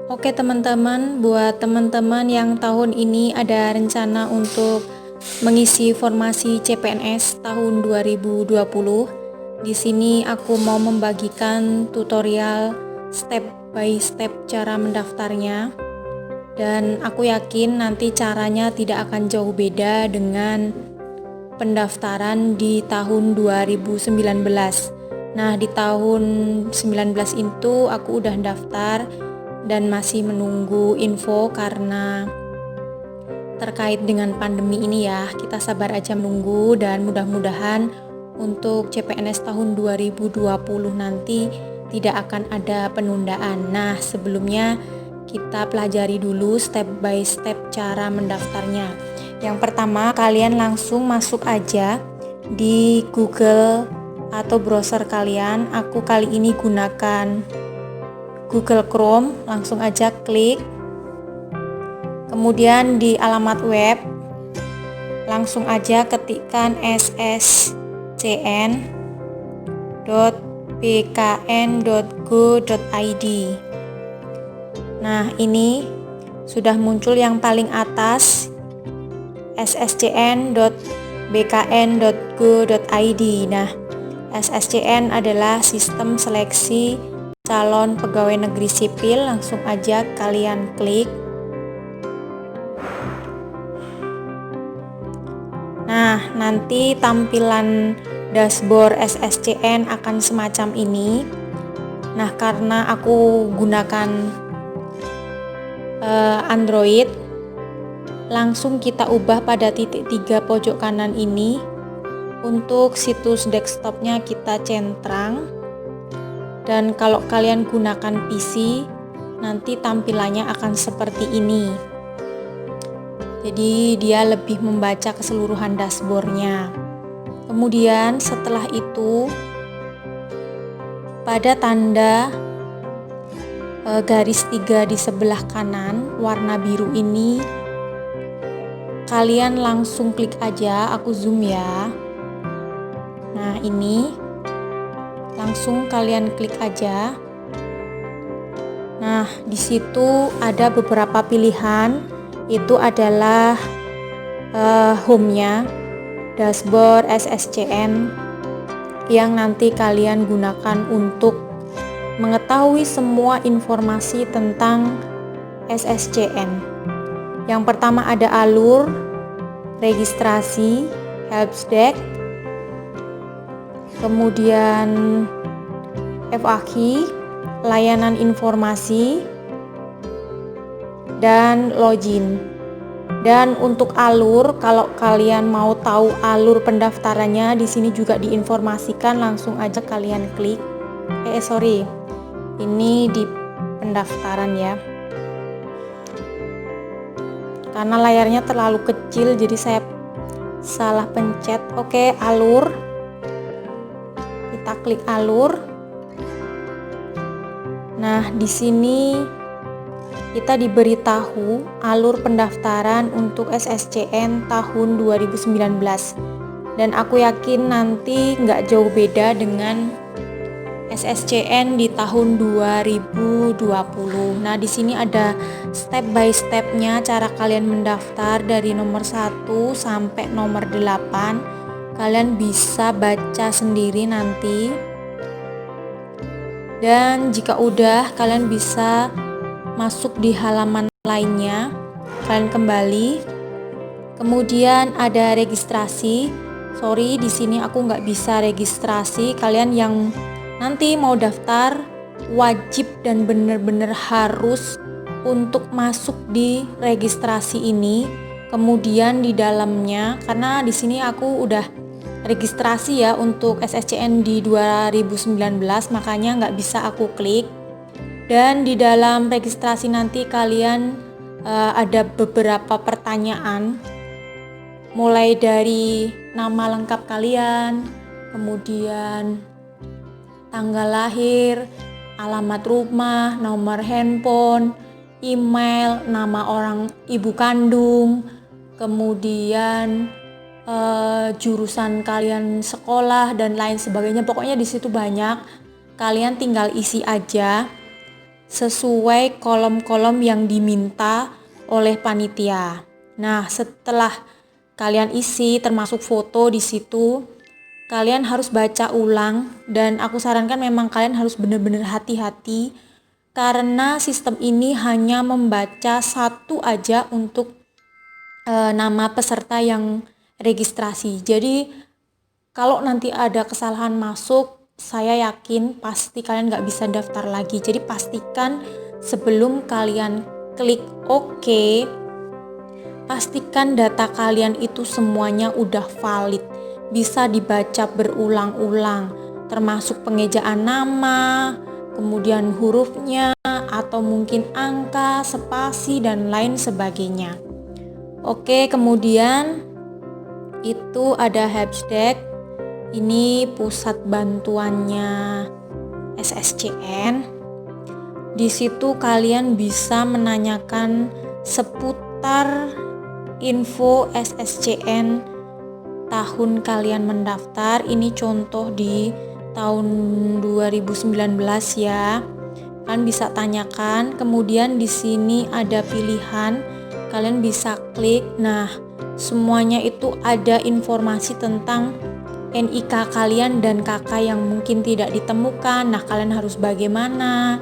Oke teman-teman, buat teman-teman yang tahun ini ada rencana untuk mengisi formasi CPNS tahun 2020, di sini aku mau membagikan tutorial step by step cara mendaftarnya. Dan aku yakin nanti caranya tidak akan jauh beda dengan pendaftaran di tahun 2019. Nah, di tahun 19 itu aku udah daftar dan masih menunggu info karena terkait dengan pandemi ini ya. Kita sabar aja menunggu dan mudah-mudahan untuk CPNS tahun 2020 nanti tidak akan ada penundaan. Nah, sebelumnya kita pelajari dulu step by step cara mendaftarnya. Yang pertama, kalian langsung masuk aja di Google atau browser kalian. Aku kali ini gunakan Google Chrome, langsung aja klik. Kemudian di alamat web, langsung aja ketikkan sscn.bkn.go.id. Nah, ini sudah muncul yang paling atas, sscn.bkn.go.id. Nah, SSCN adalah sistem seleksi calon pegawai negeri sipil. Langsung aja kalian klik. Nah, nanti tampilan dashboard SSCN akan semacam ini. Nah, karena aku gunakan Android, langsung kita ubah pada titik 3 pojok kanan ini. Untuk situs desktopnya kita centang. Dan kalau kalian gunakan PC, nanti tampilannya akan seperti ini. Jadi dia lebih membaca keseluruhan dashboardnya. Kemudian setelah itu, pada tanda garis 3 di sebelah kanan warna biru ini, kalian langsung klik aja. Aku zoom ya. Nah, ini langsung kalian klik aja. Nah, di situ ada beberapa pilihan. Itu adalah home-nya, dashboard SSCN yang nanti kalian gunakan untuk mengetahui semua informasi tentang SSCN. Yang pertama ada alur, registrasi, helpdesk, kemudian FAQ, layanan informasi, dan login. Dan untuk alur, kalau kalian mau tahu alur pendaftarannya, di sini juga diinformasikan. Langsung aja kalian klik. Ini di pendaftaran ya. Karena layarnya terlalu kecil, jadi saya salah pencet. Oke, alur. Kita klik alur. Nah, di sini kita diberitahu alur pendaftaran untuk SSCN tahun 2019. Dan aku yakin nanti nggak jauh beda dengan SSCN di tahun 2020. Nah, di sini ada step by stepnya cara kalian mendaftar dari nomor 1 sampai nomor 8. Kalian bisa baca sendiri nanti. Dan jika udah, kalian bisa masuk di halaman lainnya. Kalian kembali. Kemudian ada registrasi. Di sini aku nggak bisa registrasi. Kalian yang nanti mau daftar wajib dan benar-benar harus untuk masuk di registrasi ini. Kemudian di dalamnya, karena di sini aku udah registrasi ya untuk SSCN di 2019, makanya nggak bisa aku klik. Dan di dalam registrasi nanti kalian ada beberapa pertanyaan, mulai dari nama lengkap kalian, kemudian tanggal lahir, alamat rumah, nomor handphone, email, nama orang ibu kandung, kemudian jurusan kalian sekolah dan lain sebagainya. Pokoknya di situ banyak. Kalian tinggal isi aja. sesuai kolom-kolom yang diminta oleh panitia. Nah, setelah kalian isi termasuk foto di situ, kalian harus baca ulang dan aku sarankan memang kalian harus benar-benar hati-hati karena sistem ini hanya membaca satu aja untuk nama peserta yang registrasi. Jadi kalau nanti ada kesalahan masuk, saya yakin pasti kalian nggak bisa daftar lagi. Jadi pastikan sebelum kalian klik OK, pastikan data kalian itu semuanya udah valid, bisa dibaca berulang-ulang, termasuk pengejaan nama, kemudian hurufnya, atau mungkin angka, spasi, dan lain sebagainya. Oke, kemudian itu ada Helpdesk. Ini pusat bantuannya SSCN. Di situ kalian bisa menanyakan seputar info SSCN tahun kalian mendaftar. Ini contoh di tahun 2019 ya. Kalian bisa tanyakan. Kemudian di sini ada pilihan, kalian bisa klik. Nah, semuanya itu ada informasi tentang NIK kalian dan KK yang mungkin tidak ditemukan. Nah, kalian harus bagaimana?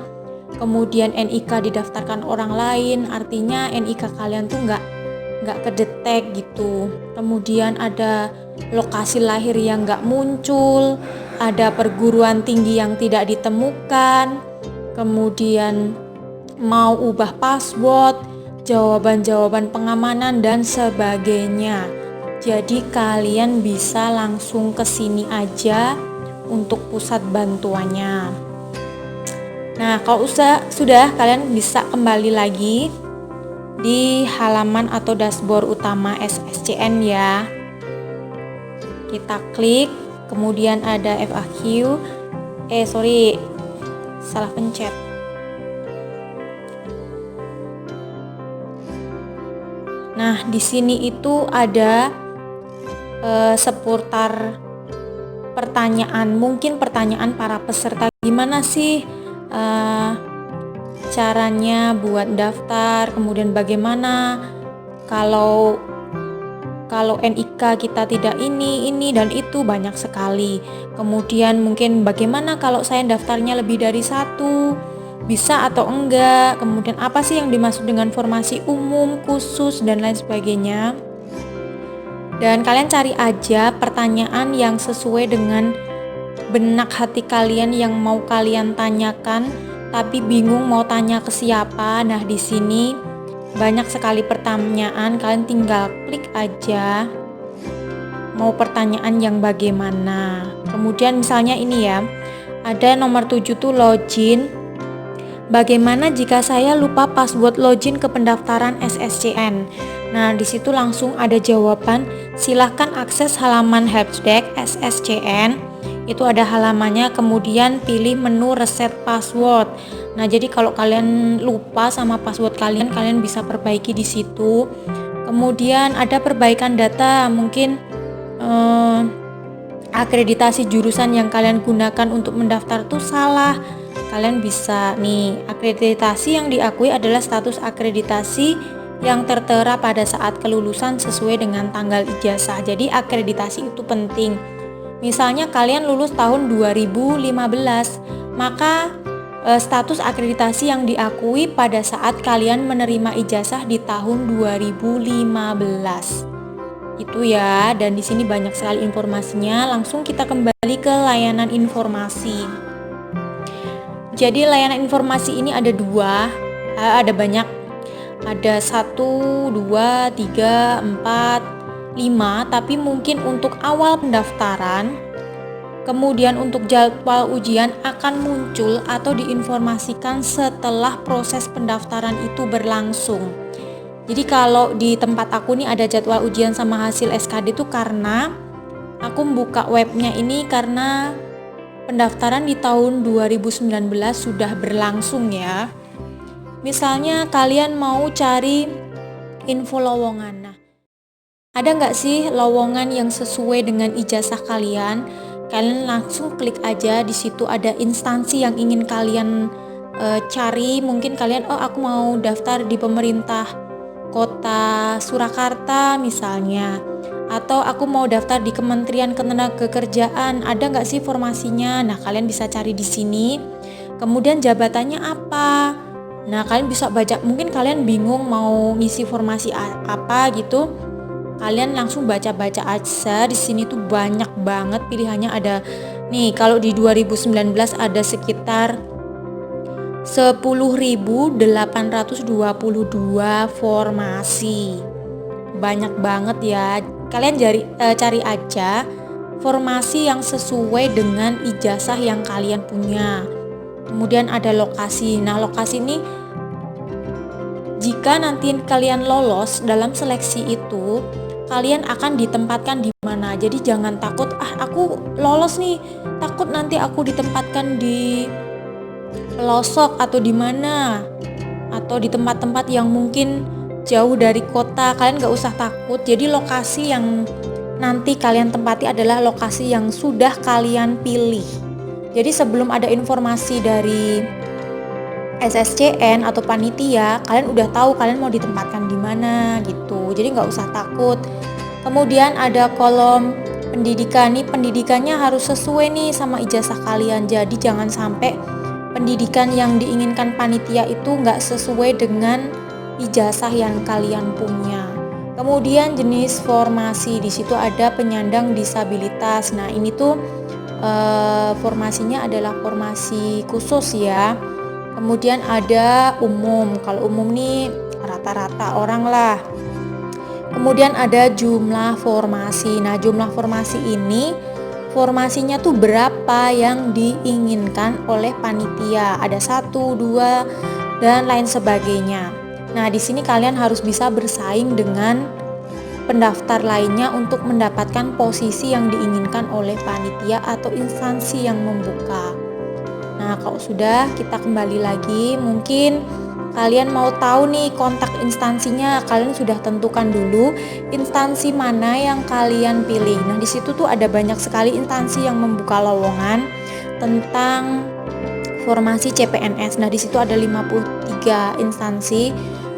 Kemudian NIK didaftarkan orang lain, artinya NIK kalian tuh nggak kedetek gitu. Kemudian ada lokasi lahir yang nggak muncul, ada perguruan tinggi yang tidak ditemukan, kemudian mau ubah password, jawaban-jawaban pengamanan dan sebagainya. Jadi kalian bisa langsung ke sini aja untuk pusat bantuannya. Nah, kalau sudah kalian bisa kembali lagi di halaman atau dashboard utama SSCN ya. Kita klik, kemudian ada FAQ. Salah pencet. Nah, di sini itu ada seputar pertanyaan, mungkin pertanyaan para peserta, gimana sih caranya buat daftar, kemudian bagaimana kalau NIK kita tidak ini dan itu, banyak sekali. Kemudian mungkin bagaimana kalau saya daftarnya lebih dari satu, bisa atau enggak, kemudian apa sih yang dimaksud dengan formasi umum, khusus, dan lain sebagainya. Dan kalian cari aja pertanyaan yang sesuai dengan benak hati kalian yang mau kalian tanyakan, tapi bingung mau tanya ke siapa. Nah, di sini banyak sekali pertanyaan, kalian tinggal klik aja mau pertanyaan yang bagaimana. Kemudian misalnya ini ya, ada nomor 7 tuh login. Bagaimana jika saya lupa password login ke pendaftaran SSCN? Nah, di situ langsung ada jawaban. Silahkan akses halaman Helpdesk SSCN. Itu ada halamannya, kemudian pilih menu reset password. Nah, jadi kalau kalian lupa sama password kalian bisa perbaiki di situ. Kemudian ada perbaikan data, mungkin akreditasi jurusan yang kalian gunakan untuk mendaftar tuh salah. Kalian bisa nih, akreditasi yang diakui adalah status akreditasi yang tertera pada saat kelulusan sesuai dengan tanggal ijazah. Jadi akreditasi itu penting. Misalnya kalian lulus tahun 2015, maka status akreditasi yang diakui pada saat kalian menerima ijazah di tahun 2015. Itu ya, dan di sini banyak sekali informasinya. Langsung kita kembali ke layanan informasi. Jadi layanan informasi ini ada banyak. Ada 1, 2, 3, 4, 5, tapi mungkin untuk awal pendaftaran, kemudian untuk jadwal ujian akan muncul atau diinformasikan setelah proses pendaftaran itu berlangsung. Jadi kalau di tempat aku nih ada jadwal ujian sama hasil SKD itu karena aku buka webnya ini karena pendaftaran di tahun 2019 sudah berlangsung ya. Misalnya kalian mau cari info lowongan. Nah, ada nggak sih lowongan yang sesuai dengan ijazah kalian? Kalian langsung klik aja, di situ ada instansi yang ingin kalian cari, mungkin kalian aku mau daftar di pemerintah Kota Surakarta misalnya, atau aku mau daftar di Kementerian Ketenagakerjaan, ada nggak sih formasinya? Nah, kalian bisa cari di sini. Kemudian jabatannya apa? Nah, kalian bisa baca. Mungkin kalian bingung mau ngisi formasi apa gitu. Kalian langsung baca-baca aja. Di sini tuh banyak banget pilihannya. Ada nih, kalau di 2019 ada sekitar 10.822 formasi. Banyak banget ya. Kalian cari aja formasi yang sesuai dengan ijazah yang kalian punya. Kemudian ada lokasi. Nah, lokasi ini jika nanti kalian lolos dalam seleksi itu, kalian akan ditempatkan di mana. Jadi jangan takut, aku lolos nih, takut nanti aku ditempatkan di pelosok atau di mana, atau di tempat-tempat yang mungkin jauh dari kota. Kalian gak usah takut. Jadi lokasi yang nanti kalian tempati adalah lokasi yang sudah kalian pilih. Jadi sebelum ada informasi dari SSCN atau panitia, kalian udah tahu kalian mau ditempatkan di mana gitu. Jadi nggak usah takut. Kemudian ada kolom pendidikan. Nih, pendidikannya harus sesuai nih sama ijazah kalian. Jadi jangan sampai pendidikan yang diinginkan panitia itu nggak sesuai dengan ijazah yang kalian punya. Kemudian jenis formasi, di situ ada penyandang disabilitas. Nah, ini tuh formasinya adalah formasi khusus ya. Kemudian ada umum. Kalau umum nih rata-rata orang lah. Kemudian ada jumlah formasi. Nah, jumlah formasi ini formasinya tuh berapa yang diinginkan oleh panitia. Ada 1, 2 dan lain sebagainya. Nah, di sini kalian harus bisa bersaing dengan pendaftar lainnya untuk mendapatkan posisi yang diinginkan oleh panitia atau instansi yang membuka. Nah, kalau sudah, kita kembali lagi. Mungkin kalian mau tahu nih kontak instansinya, kalian sudah tentukan dulu instansi mana yang kalian pilih. Nah, di situ tuh ada banyak sekali instansi yang membuka lowongan tentang formasi CPNS. Nah, di situ ada 53 instansi.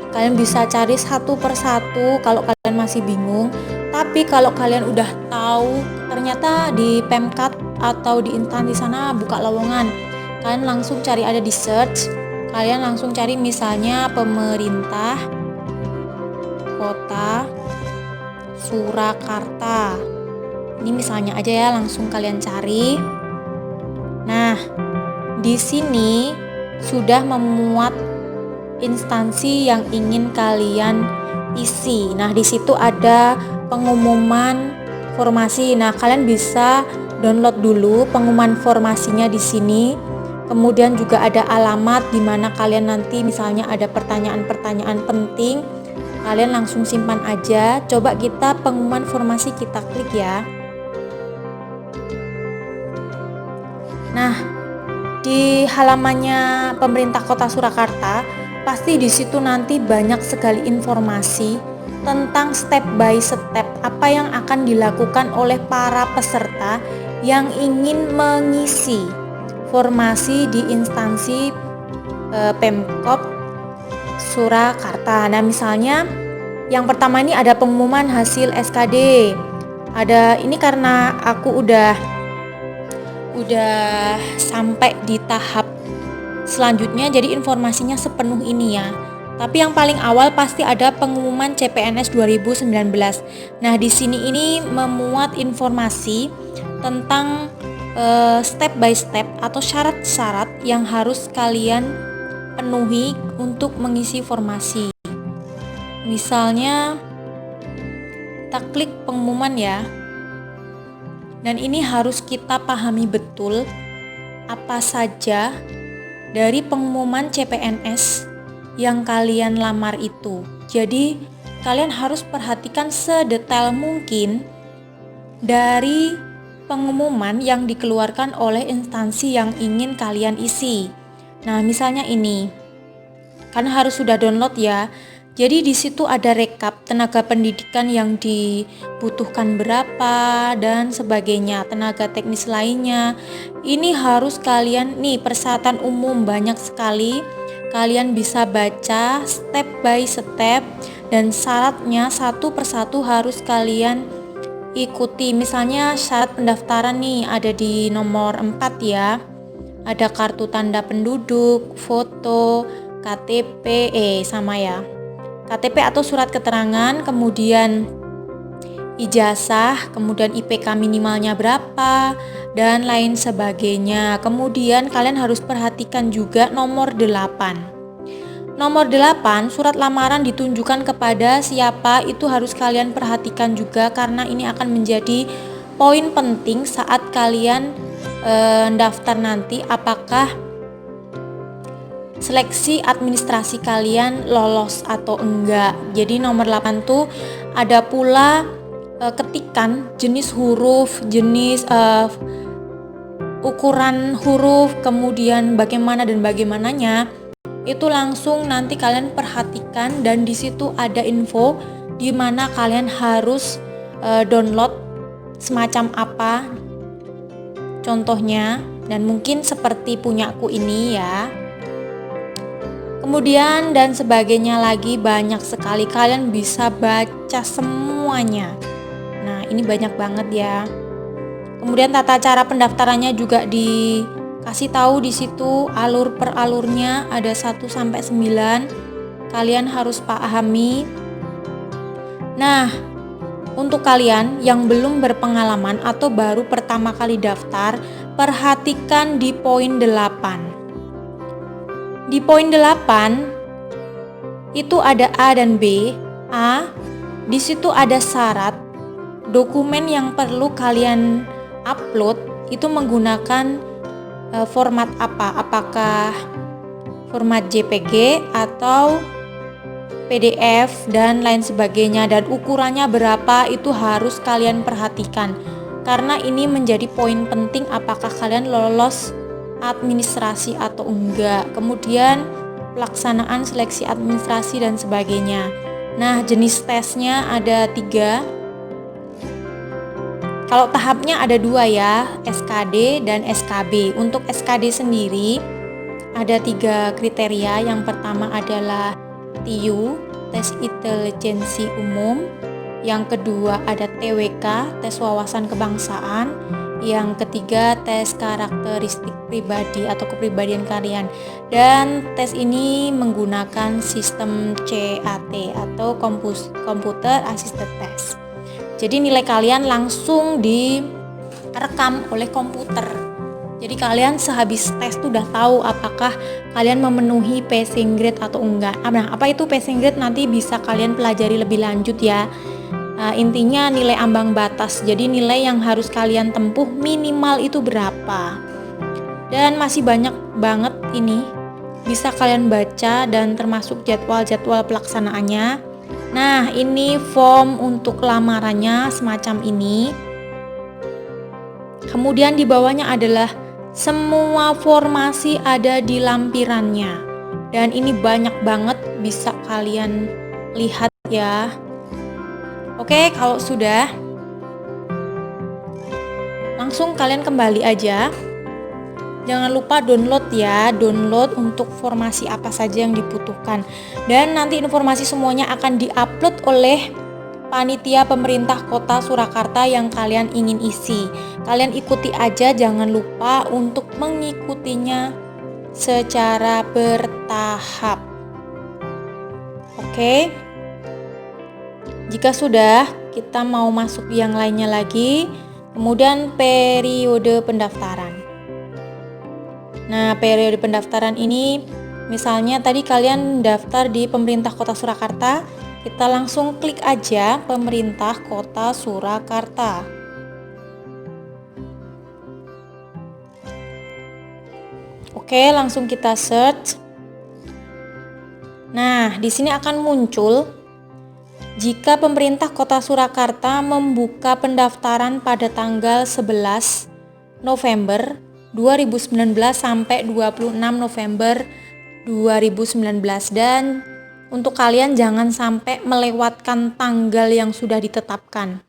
Kalian bisa cari satu persatu kalau kalian masih bingung. Tapi kalau kalian udah tahu ternyata di Pemkat atau di instansi sana buka lowongan, kalian langsung cari, ada di search. Kalian langsung cari misalnya pemerintah Kota Surakarta. Ini misalnya aja ya, langsung kalian cari. Nah, di sini sudah memuat instansi yang ingin kalian isi. Nah, di situ ada pengumuman formasi. Nah, kalian bisa download dulu pengumuman formasinya di sini. Kemudian juga ada alamat di mana kalian nanti misalnya ada pertanyaan-pertanyaan penting, kalian langsung simpan aja. Coba kita pengumuman formasi kita klik ya. Nah, di halamannya pemerintah Kota Surakarta, pasti di situ nanti banyak sekali informasi tentang step by step apa yang akan dilakukan oleh para peserta yang ingin mengisi formasi di instansi Pemkop Surakarta. Nah, misalnya yang pertama ini ada pengumuman hasil SKD. Ada ini karena aku udah sampai di tahap selanjutnya, jadi informasinya sepenuh ini ya. Tapi yang paling awal pasti ada pengumuman CPNS 2019. Nah, di sini ini memuat informasi tentang step by step atau syarat-syarat yang harus kalian penuhi untuk mengisi formasi. Misalnya kita klik pengumuman ya. Dan ini harus kita pahami betul apa saja dari pengumuman CPNS yang kalian lamar itu. Jadi kalian harus perhatikan sedetail mungkin dari pengumuman yang dikeluarkan oleh instansi yang ingin kalian isi. Nah, misalnya ini kan harus sudah download ya. Jadi di situ ada rekap tenaga pendidikan yang dibutuhkan berapa dan sebagainya, tenaga teknis lainnya. Ini harus kalian nih, persyaratan umum banyak sekali. Kalian bisa baca step by step dan syaratnya satu persatu harus kalian ikuti. Misalnya syarat pendaftaran nih ada di nomor 4 ya. Ada kartu tanda penduduk, foto, KTP, sama ya. KTP atau surat keterangan, kemudian ijazah, kemudian IPK minimalnya berapa, dan lain sebagainya. Kemudian kalian harus perhatikan juga nomor 8. Nomor 8, surat lamaran ditunjukkan kepada siapa, itu harus kalian perhatikan juga karena ini akan menjadi poin penting saat kalian daftar nanti, apakah seleksi administrasi kalian lolos atau enggak. Jadi nomor 8 tuh ada pula ketikan jenis huruf, jenis ukuran huruf, kemudian bagaimana dan bagaimananya. Itu langsung nanti kalian perhatikan dan di situ ada info di mana kalian harus download semacam apa contohnya, dan mungkin seperti punyaku ini ya. Kemudian dan sebagainya lagi banyak sekali, kalian bisa baca semuanya. Nah, ini banyak banget ya. Kemudian tata cara pendaftarannya juga dikasih tahu di situ, alur per alurnya ada 1 sampai 9. Kalian harus pahami. Nah, untuk kalian yang belum berpengalaman atau baru pertama kali daftar, perhatikan di poin 8. Di poin 8 itu ada A dan B. A, di situ ada syarat dokumen yang perlu kalian upload itu menggunakan format apa? Apakah format JPG atau PDF dan lain sebagainya, dan ukurannya berapa itu harus kalian perhatikan karena ini menjadi poin penting apakah kalian lolos administrasi atau enggak. Kemudian pelaksanaan seleksi administrasi dan sebagainya. Nah, jenis tesnya ada 3. Kalau tahapnya ada 2 ya, SKD dan SKB. Untuk SKD sendiri ada 3 kriteria. Yang pertama adalah TIU, tes intelijensi umum. Yang kedua ada TWK, tes wawasan kebangsaan. Yang ketiga tes karakteristik pribadi atau kepribadian kalian. Dan tes ini menggunakan sistem CAT atau Computer Assisted Test. Jadi nilai kalian langsung direkam oleh komputer. Jadi kalian sehabis tes tuh udah tahu apakah kalian memenuhi passing grade atau enggak. Nah, apa itu passing grade nanti bisa kalian pelajari lebih lanjut ya. Intinya nilai ambang batas, jadi nilai yang harus kalian tempuh minimal itu berapa. Dan masih banyak banget ini bisa kalian baca dan termasuk jadwal-jadwal pelaksanaannya. Nah, ini form untuk lamarannya semacam ini. Kemudian di bawahnya adalah semua formasi ada di lampirannya. Dan ini banyak banget bisa kalian lihat ya. Oke, kalau sudah, langsung kalian kembali aja. Jangan lupa download ya, download untuk formasi apa saja yang dibutuhkan. Dan nanti informasi semuanya akan diupload oleh panitia pemerintah Kota Surakarta yang kalian ingin isi. Kalian ikuti aja, jangan lupa untuk mengikutinya secara bertahap. Oke. Jika sudah, kita mau masuk yang lainnya lagi. Kemudian periode pendaftaran. Nah, periode pendaftaran ini misalnya tadi kalian daftar di pemerintah Kota Surakarta, kita langsung klik aja pemerintah Kota Surakarta. Oke, langsung kita search. Nah, di sini akan muncul jika pemerintah Kota Surakarta membuka pendaftaran pada tanggal 11 November 2019 sampai 26 November 2019, dan untuk kalian jangan sampai melewatkan tanggal yang sudah ditetapkan.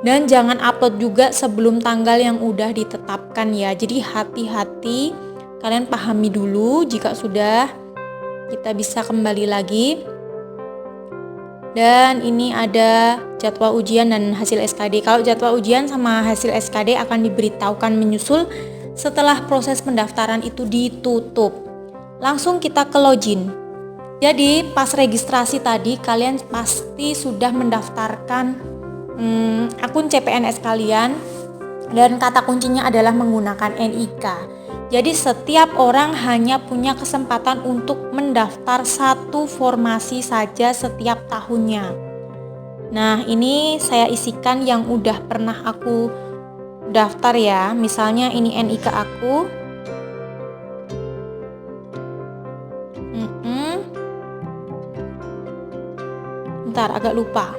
Dan jangan upload juga sebelum tanggal yang udah ditetapkan ya. Jadi hati-hati, kalian pahami dulu, jika sudah kita bisa kembali lagi. Dan ini ada jadwal ujian dan hasil SKD. Kalau jadwal ujian sama hasil SKD akan diberitahukan menyusul setelah proses pendaftaran itu ditutup. Langsung kita ke login. Jadi pas registrasi tadi kalian pasti sudah mendaftarkan akun CPNS kalian, dan kata kuncinya adalah menggunakan NIK. Jadi setiap orang hanya punya kesempatan untuk mendaftar satu formasi saja setiap tahunnya. Nah, ini saya isikan yang udah pernah aku daftar ya. Misalnya ini NIK aku. Bentar, agak lupa.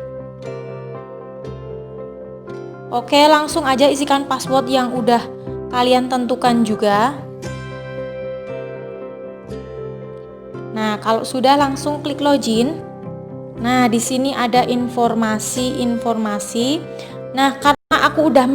Oke, langsung aja isikan password yang udah kalian tentukan juga. Nah, kalau sudah langsung klik login. Nah, di sini ada informasi. Nah, karena aku udah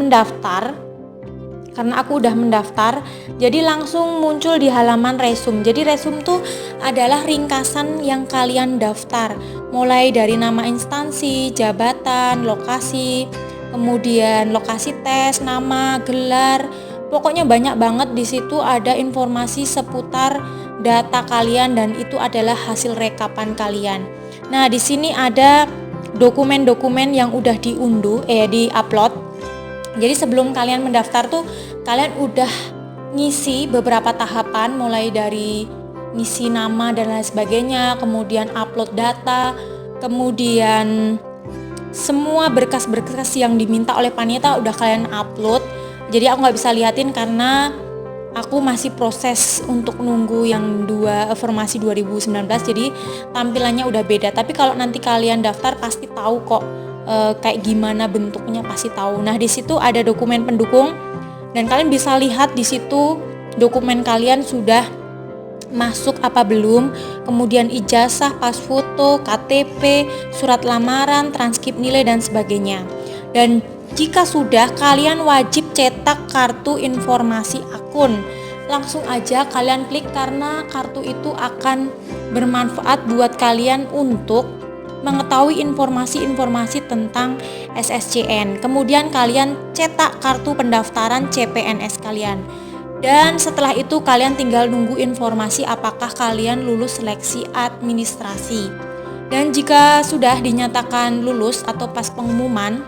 mendaftar, jadi langsung muncul di halaman resume. Jadi resume tuh adalah ringkasan yang kalian daftar, mulai dari nama instansi, jabatan, lokasi, kemudian lokasi tes, nama, gelar, pokoknya banyak banget. Di situ ada informasi seputar data kalian dan itu adalah hasil rekapan kalian. Nah, di sini ada dokumen-dokumen yang udah di-upload. Jadi sebelum kalian mendaftar tuh kalian udah ngisi beberapa tahapan, mulai dari ngisi nama dan lain sebagainya, kemudian upload data, kemudian semua berkas-berkas yang diminta oleh panitia udah kalian upload. Jadi aku nggak bisa liatin karena aku masih proses untuk nunggu yang formasi 2019, jadi tampilannya udah beda. Tapi kalau nanti kalian daftar pasti tahu kok kayak gimana bentuknya, pasti tahu. Nah, di situ ada dokumen pendukung dan kalian bisa lihat di situ dokumen kalian sudah masuk apa belum, kemudian ijazah, pas foto, KTP, surat lamaran, transkrip nilai dan sebagainya. Dan jika sudah, kalian wajib cetak kartu informasi akun. Langsung aja kalian klik karena kartu itu akan bermanfaat buat kalian untuk mengetahui informasi-informasi tentang SSCN. Kemudian kalian cetak kartu pendaftaran CPNS kalian. Dan setelah itu kalian tinggal nunggu informasi apakah kalian lulus seleksi administrasi. Dan jika sudah dinyatakan lulus atau pas pengumuman,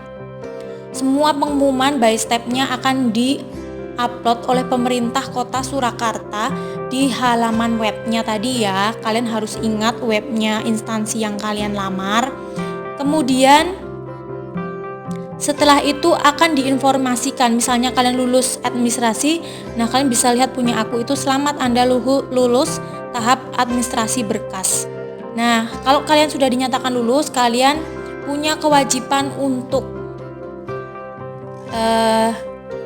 semua pengumuman by step-nya akan di-upload oleh pemerintah Kota Surakarta di halaman webnya tadi ya. Kalian harus ingat webnya instansi yang kalian lamar. Kemudian setelah itu akan diinformasikan, misalnya kalian lulus administrasi, nah kalian bisa lihat punya aku itu selamat Anda lulus tahap administrasi berkas. Nah, kalau kalian sudah dinyatakan lulus, kalian punya kewajiban untuk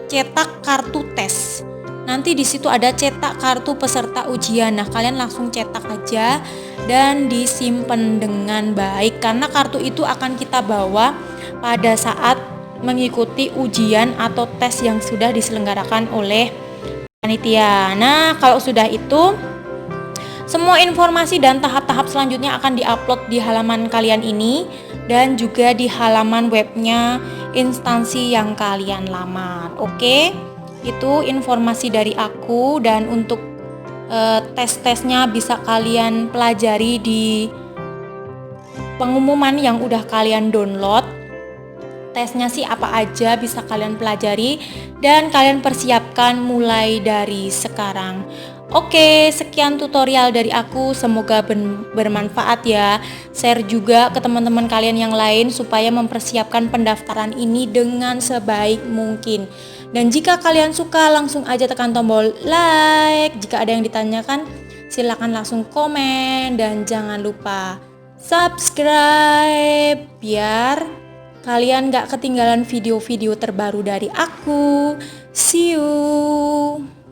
cetak kartu tes. Nanti di situ ada cetak kartu peserta ujian. Nah, kalian langsung cetak aja dan disimpan dengan baik karena kartu itu akan kita bawa pada saat mengikuti ujian atau tes yang sudah diselenggarakan oleh panitia. Nah, kalau sudah itu, semua informasi dan tahap-tahap selanjutnya akan diupload di halaman kalian ini dan juga di halaman webnya instansi yang kalian lamar. Oke, itu informasi dari aku, dan untuk tes-tesnya bisa kalian pelajari di pengumuman yang udah kalian download. Tesnya sih apa aja bisa kalian pelajari dan kalian persiapkan mulai dari sekarang. Oke, sekian tutorial dari aku, semoga bermanfaat ya. Share juga ke teman-teman kalian yang lain supaya mempersiapkan pendaftaran ini dengan sebaik mungkin. Dan jika kalian suka, langsung aja tekan tombol like. Jika ada yang ditanyakan, silakan langsung komen dan jangan lupa subscribe biar kalian gak ketinggalan video-video terbaru dari aku. See you.